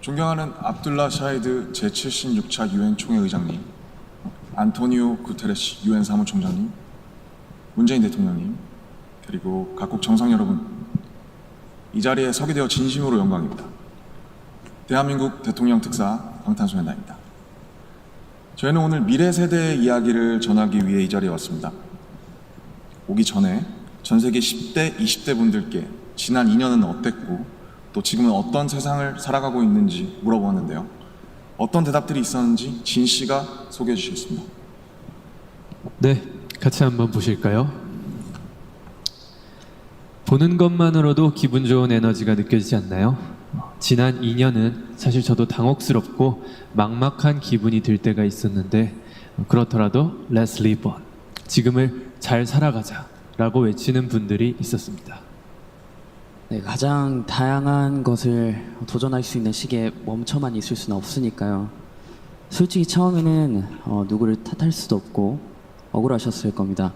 존경하는 압둘라 샤히드 제76차 유엔 총회 의장님, 안토니오 구테레시 유엔 사무총장님, 문재인 대통령님, 그리고 각국 정상 여러분, 이 자리에 서게 되어 진심으로 영광입니다. 대한민국 대통령 특사 방탄소년단입니다. 저희는 오늘 미래 세대의 이야기를 전하기 위해 이 자리에 왔습니다. 오기 전에 전 세계 10대, 20대 분들께 지난 2년은 어땠고 또 지금은 어떤 세상을 살아가고 있는지 물어보았는데요. 어떤 대답들이 있었는지 진 씨가 소개해 주시겠습니다. 네, 같이 한번 보실까요? 보는 것만으로도 기분 좋은 에너지가 느껴지지 않나요? 지난 2년은 사실 저도 당혹스럽고 막막한 기분이 들 때가 있었는데 그렇더라도 Let's live on, 지금을 잘 살아가자 라고 외치는 분들이 있었습니다. 네, 가장 다양한 것을 도전할 수 있는 시기에 멈춰만 있을 수는 없으니까요. 솔직히 처음에는 누구를 탓할 수도 없고 억울하셨을 겁니다.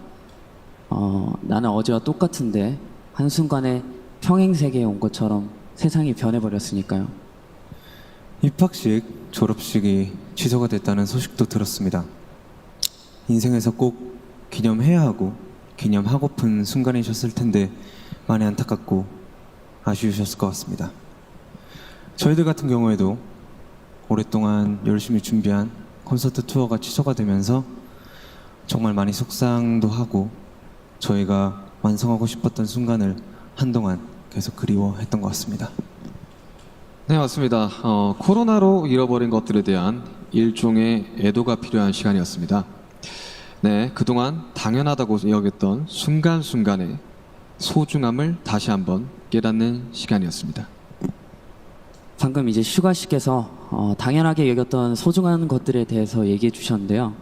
나는 어제와 똑같은데 한순간에 평행세계에 온 것처럼 세상이 변해버렸으니까요. 입학식, 졸업식이 취소가 됐다는 소식도 들었습니다. 인생에서 꼭 기념해야 하고 기념하고픈 순간이셨을 텐데 많이 안타깝고 아쉬우셨을 것 같습니다. 저희들 같은 경우에도 오랫동안 열심히 준비한 콘서트 투어가 취소가 되면서 정말 많이 속상도 하고 저희가 완성하고 싶었던 순간을 한동안 계속 그리워했던 것 같습니다. 네, 맞습니다. 코로나로 잃어버린 것들에 대한 일종의 애도가 필요한 시간이었습니다. 네, 그동안 당연하다고 여겼던 순간순간의 소중함을 다시 한번 깨닫는 시간이었습니다. 방금 이제 슈가 씨께서 당연하게 여겼던 소중한 것들에 대해서 얘기해 주셨는데요.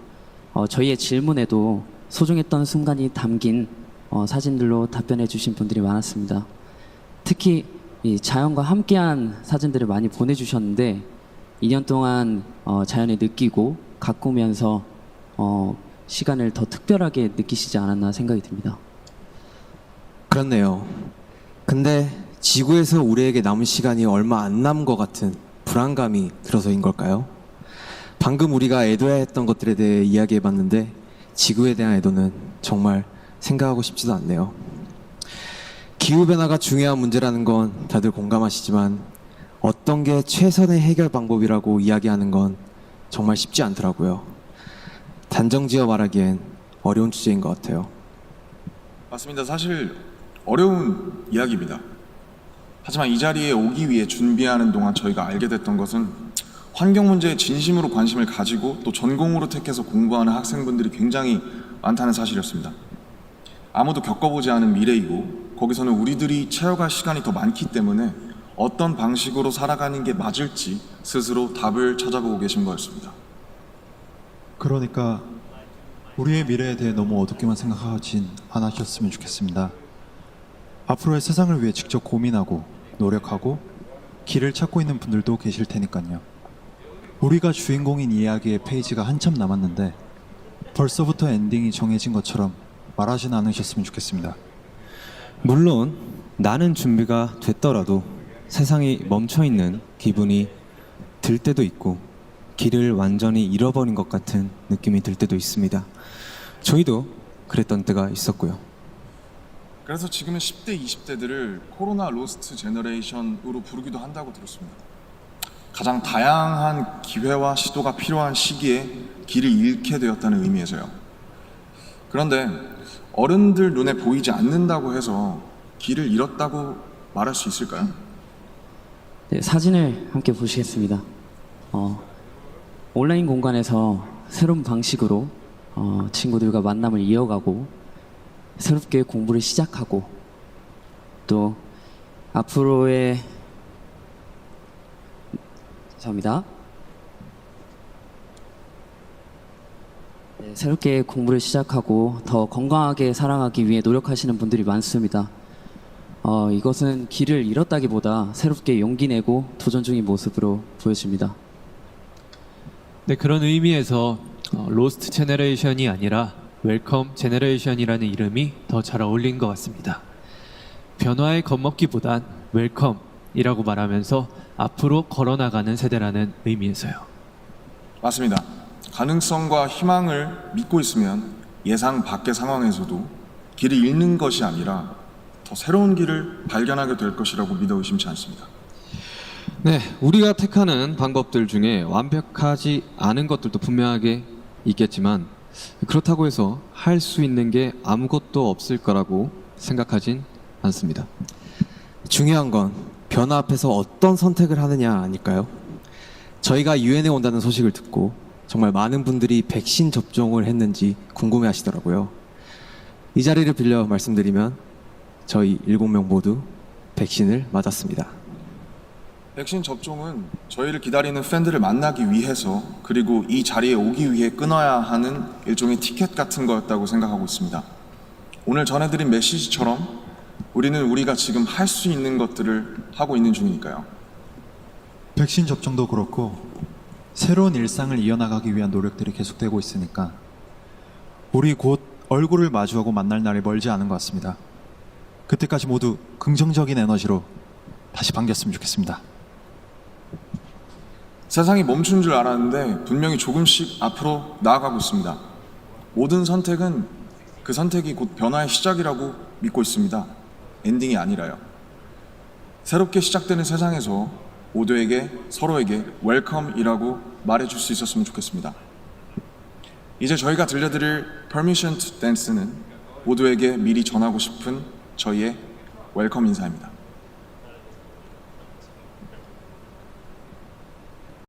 저희의 질문에도 소중했던 순간이 담긴 사진들로 답변해 주신 분들이 많았습니다. 특히 이 자연과 함께한 사진들을 많이 보내주셨는데 2년 동안 자연을 느끼고 가꾸면서 시간을 더 특별하게 느끼시지 않았나 생각이 듭니다. 그렇네요. 근데 지구에서 우리에게 남은 시간이 얼마 안 남은 것 같은 불안감이 들어서인 걸까요? 방금 우리가 애도해야 했던 것들에 대해 이야기해봤는데 지구에 대한 애도는 정말 생각하고 싶지도 않네요. 기후변화가 중요한 문제라는 건 다들 공감하시지만 어떤 게 최선의 해결 방법이라고 이야기하는 건 정말 쉽지 않더라고요. 단정지어 말하기엔 어려운 주제인 것 같아요. 맞습니다. 사실 어려운 이야기입니다. 하지만 이 자리에 오기 위해 준비하는 동안 저희가 알게 됐던 것은 환경 문제에 진심으로 관심을 가지고 또 전공으로 택해서 공부하는 학생분들이 굉장히 많다는 사실이었습니다. 아무도 겪어보지 않은 미래이고 거기서는 우리들이 채워갈 시간이 더 많기 때문에 어떤 방식으로 살아가는 게 맞을지 스스로 답을 찾아보고 계신 거였습니다. 그러니까 우리의 미래에 대해 너무 어둡게만 생각하진 않으셨으면 좋겠습니다. 앞으로의 세상을 위해 직접 고민하고 노력하고 길을 찾고 있는 분들도 계실 테니까요. 우리가 주인공인 이야기의 페이지가 한참 남았는데 벌써부터 엔딩이 정해진 것처럼 말하진 않으셨으면 좋겠습니다. 물론 나는 준비가 됐더라도 세상이 멈춰있는 기분이 들 때도 있고 길을 완전히 잃어버린 것 같은 느낌이 들 때도 있습니다. 저희도 그랬던 때가 있었고요. 그래서 지금은 10대, 20대들을 코로나 로스트 제너레이션으로 부르기도 한다고 들었습니다. 가장 다양한 기회와 시도가 필요한 시기에 길을 잃게 되었다는 의미에서요. 그런데 어른들 눈에 보이지 않는다고 해서 길을 잃었다고 말할 수 있을까요? 네, 사진을 함께 보시겠습니다. 온라인 공간에서 새로운 방식으로 친구들과 만남을 이어가고 새롭게 공부를 시작하고 또 앞으로의 죄송합니다. 네, 새롭게 공부를 시작하고 더 건강하게 살아가기 위해 노력하시는 분들이 많습니다. 이것은 길을 잃었다기보다 새롭게 용기 내고 도전 중인 모습으로 보여집니다. 네, 그런 의미에서 로스트 제너레이션이 아니라 웰컴 제너레이션이라는 이름이 더 잘 어울린 것 같습니다. 변화에 겁먹기보단 웰컴이라고 말하면서 앞으로 걸어나가는 세대라는 의미에서요. 맞습니다. 가능성과 희망을 믿고 있으면 예상 밖의 상황에서도 길을 잃는 것이 아니라 더 새로운 길을 발견하게 될 것이라고 믿어 의심치 않습니다. 네, 우리가 택하는 방법들 중에 완벽하지 않은 것들도 분명하게 있겠지만 그렇다고 해서 할 수 있는 게 아무것도 없을 거라고 생각하진 않습니다. 중요한 건 변화 앞에서 어떤 선택을 하느냐 아닐까요? 저희가 유엔에 온다는 소식을 듣고 정말 많은 분들이 백신 접종을 했는지 궁금해 하시더라고요. 이 자리를 빌려 말씀드리면 저희 7명 모두 백신을 맞았습니다. 백신 접종은 저희를 기다리는 팬들을 만나기 위해서 그리고 이 자리에 오기 위해 끊어야 하는 일종의 티켓 같은 거였다고 생각하고 있습니다. 오늘 전해드린 메시지처럼 우리는 우리가 지금 할 수 있는 것들을 하고 있는 중이니까요. 백신 접종도 그렇고 새로운 일상을 이어나가기 위한 노력들이 계속되고 있으니까 우리 곧 얼굴을 마주하고 만날 날이 멀지 않은 것 같습니다. 그때까지 모두 긍정적인 에너지로 다시 반겼으면 좋겠습니다. 세상이 멈춘 줄 알았는데 분명히 조금씩 앞으로 나아가고 있습니다. 모든 선택은 그 선택이 곧 변화의 시작이라고 믿고 있습니다. 엔딩이 아니라요. 새롭게 시작되는 세상에서 모두에게 서로에게 웰컴이라고 말해줄 수 있었으면 좋겠습니다. 이제 저희가 들려드릴 Permission to Dance는 모두에게 미리 전하고 싶은 저희의 웰컴 인사입니다.